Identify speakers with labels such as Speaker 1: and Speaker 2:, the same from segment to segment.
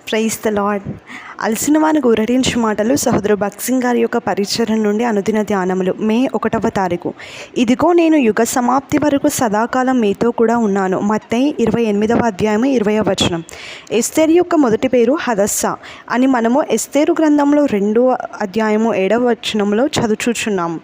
Speaker 1: Praise the lord. అలసిన వానికి ఊరడించు మాటలు సహోదరు భక్త్ సింగ్ గారి యొక్క పరిచయం నుండి అనుదిన ధ్యానములు. మే 1వ తారీఖు. ఇదిగో నేను యుగ సమాప్తి వరకు సదాకాలం మీతో కూడా ఉన్నాను. మత్తయి 28వ అధ్యాయము 20వ వచనం. ఎస్తేరు యొక్క మొదటి పేరు హదస్సా అని మనము ఎస్తేరు గ్రంథంలో 2వ అధ్యాయము 7వ వచనంలో చదువుచున్నాము.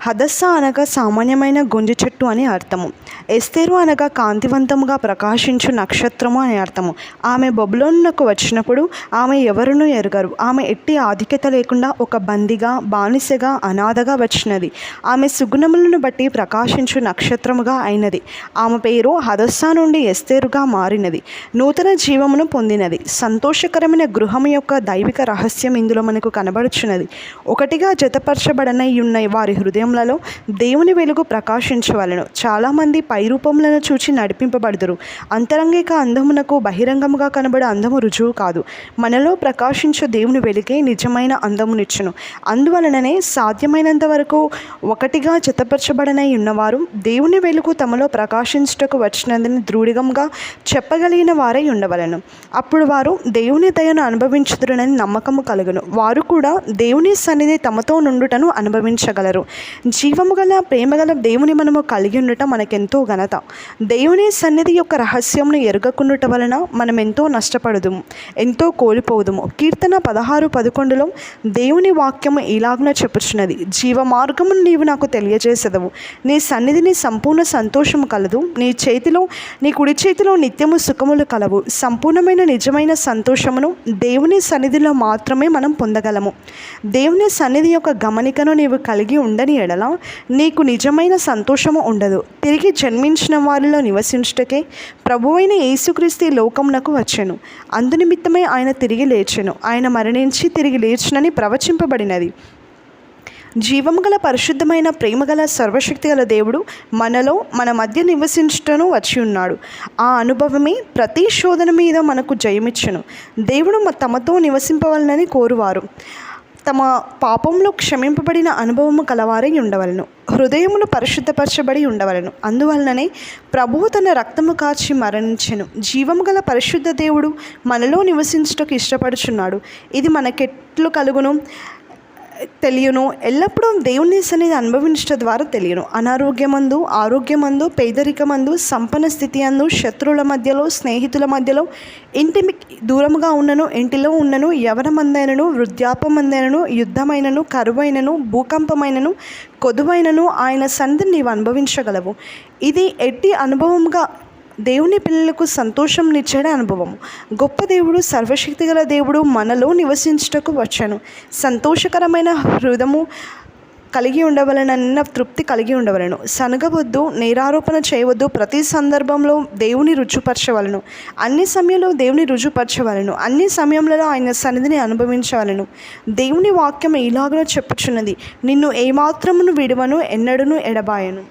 Speaker 1: హదస్సా అనగా సామాన్యమైన గొంజి చెట్టు అని అర్థము. ఎస్తేరు అనగా కాంతివంతముగా ప్రకాశించు నక్షత్రము అని అర్థము. ఆమె బబులోనునకు వచ్చినప్పుడు ఆమె ఎవరునూ ఎరుగరు. ఆమె ఎట్టి ఆధిక్యత లేకుండా ఒక బందిగా, బానిసగా, అనాథగా వచ్చినది. ఆమె సుగుణములను బట్టి ప్రకాశించు నక్షత్రముగా అయినది. ఆమె పేరు హదస్సా నుండి ఎస్తేరుగా మారినది. నూతన జీవమును పొందినది. సంతోషకరమైన గృహం యొక్క దైవిక రహస్యం ఇందులో మనకు కనబడుచున్నది. ఒకటిగా జతపరచబడనై ఉన్న వారి హృదయములలో దేవుని వెలుగు ప్రకాశించవలెను. చాలామంది పైరూపములను చూచి నడిపింపబడుదురు. అంతరంగిక అందమునకు బహిరంగముగా కనబడే అందము రుజువు కాదు. మనలో ప్రకాశించు దేవుని వెలుగే నిజమైన అందమునిచ్చును. అందువలననే సాధ్యమైనంత వరకు ఒకటిగా జతపరచబడనై ఉన్నవారు దేవుని వెలుగు తమలో ప్రకాశించుటకు వచ్చినందుని దృఢంగా చెప్పగలిగిన వారై ఉండవలెను. అప్పుడు వారు దేవుని దయను అనుభవించుదురని నమ్మకము కలుగును. వారు కూడా దేవుని సన్నిధి తమతో నుండుటను అనుభవించగలరు. జీవము గల ప్రేమగల దేవుని మనము కలిగి ఉండటం మనకెంతో ఘనత. దేవుని సన్నిధి యొక్క రహస్యమును ఎరుగకుండుట వలన మనం ఎంతో నష్టపడుదుము, ఎంతో కోల్పోదుము. కీర్తన 16:11 దేవుని వాక్యము ఇలాగున చెప్పుచున్నది, జీవ మార్గమును నీవు నాకు తెలియజేసెదవు. నీ సన్నిధిని సంపూర్ణ సంతోషము కలదు. నీ కుడి చేతిలో నిత్యము సుఖములు కలవు. సంపూర్ణమైన నిజమైన సంతోషమును దేవుని సన్నిధిలో మాత్రమే మనం పొందగలము. దేవుని సన్నిధి యొక్క గమనికను నీవు కలిగి ఉండని ఎడల నీకు నిజమైన సంతోషము ఉండదు. తిరిగి జన్మించిన వారిలో నివసించుటకే ప్రభువైన యేసుక్రీస్తు లోకమునకు వచ్చెను. అందునిమిత్తమే ఆయన తిరిగి లేచెను. ఆయన మరణించి తిరిగి లేచునని ప్రవచింపబడినది. జీవము గల పరిశుద్ధమైన ప్రేమగల సర్వశక్తిగల దేవుడు మనలో మన మధ్య నివసించుటను వచ్చి ఉన్నాడు. ఆ అనుభవమే ప్రతి శోధన మీద మనకు జయమిచ్చును. దేవుడు తమతో నివసింపవలనని కోరువారు తమ పాపంలో క్షమింపబడిన అనుభవము కలవారై ఉండవలను. హృదయమును పరిశుద్ధపరచబడి ఉండవలను. అందువలననే ప్రభువు తన రక్తము కాచి మరణించెను. జీవము గల పరిశుద్ధ దేవుడు మనలో నివసించుటకు ఇష్టపడుచున్నాడు. ఇది మనకెట్లు కలుగును తెలియను. ఎల్లప్పుడూ దేవుని సన్నిధి అనుభవించడం ద్వారా తెలియను. అనారోగ్యమందు, ఆరోగ్యమందు, పేదరికమందు, సంపన్న స్థితి అందు, శత్రువుల మధ్యలో, స్నేహితుల మధ్యలో, ఇంటికి దూరముగా ఉన్నను, ఇంటిలో ఉన్నను, యవనమందైనను, వృద్ధాపమందైనను, యుద్ధమైనను, కరువైనను, భూకంపమైనను, కొదువైనను ఆయన సన్నిధిని నీవు అనుభవించగలవు. ఇది ఎట్టి అనుభవంగా దేవుని పిల్లలకు సంతోషంనిచ్చే అనుభవము. గొప్ప దేవుడు, సర్వశక్తిగల దేవుడు మనలో నివసించుటకు వచ్చాను. సంతోషకరమైన హృదయము కలిగి ఉండవలనన్న తృప్తి కలిగి ఉండవలను. సనగవద్దు, నేరారోపణ చేయవద్దు. ప్రతి సందర్భంలో దేవుని రుజుపరచవలను. అన్ని సమయంలో దేవుని రుజుపరచవలను. అన్ని సమయంలో ఆయన సన్నిధిని అనుభవించవలను. దేవుని వాక్యం ఇలాగనో చెప్పుచున్నది, నిన్ను ఏమాత్రమును విడువను, ఎన్నడూను ఎడబాయను.